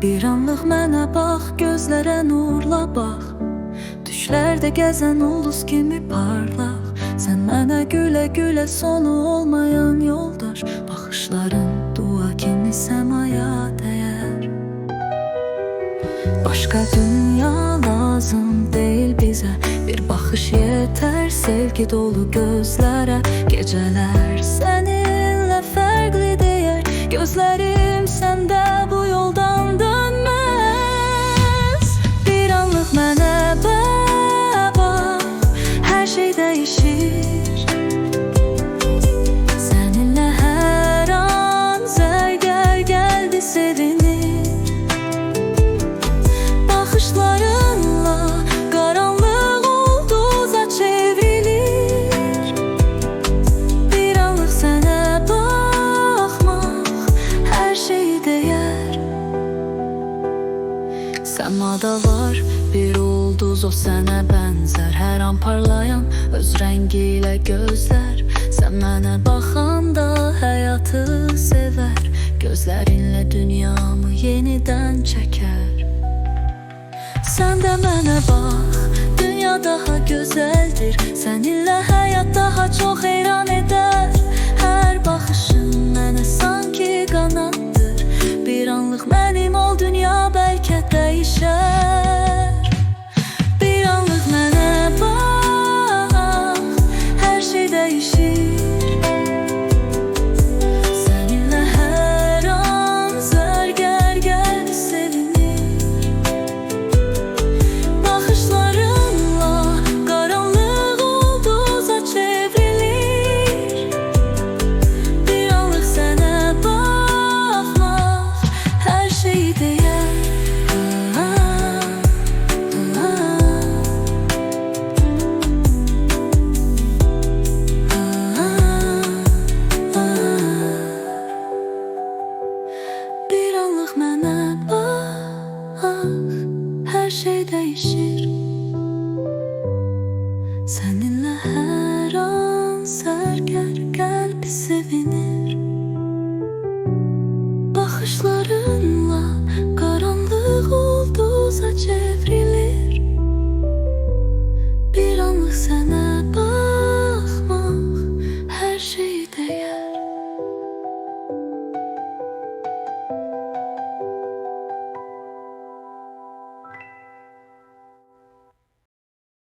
Bir anlıq mənə bax, gözlərə nurla bax. Düşlərdə gəzən ulduz kimi parlaq. Sən mənə gülə-gülə sonu olmayan yoldaş. Baxışların dua kimi səmaya dəyər. Başqa dünya lazım deyil bizə. Bir baxış yetər sevgi dolu gözlərə. Gecələr səninlə fərqli deyər. Gözlərim səndə bu yoldan dönməz. Bir anlıq mənə bax, hər şey dəyişir. Səninlə hər an zərgər gəldi sevinir. Baxışlarınla qaranlıq ulduza çevrilir. Bir anlıq sənə baxmaq hər şeyi deyər. Səmada var bir ulduz, o sənə bənzər. Hər an parlayan öz rəngi ilə gözlər. Sən mənə baxanda həyatı sevər. Gözlərinlə dünyamı yenidən çəkər. Sən də mənə bax, dünya daha gözəldir. Səninlə həyat daha çox heyran edər. Hər baxışın mənə sanki qanaddır. Bir anlıq mənim ol, dünya bəlkə dəyişər. Bir anlıq mənə bax, hər şey dəyişir. Səninlə hər an zərgər gəldi sevinir. Baxışlarınla qaranlıq ulduza çevrilir. Bir anlıq sənə baxmaq hər şeyi deyər.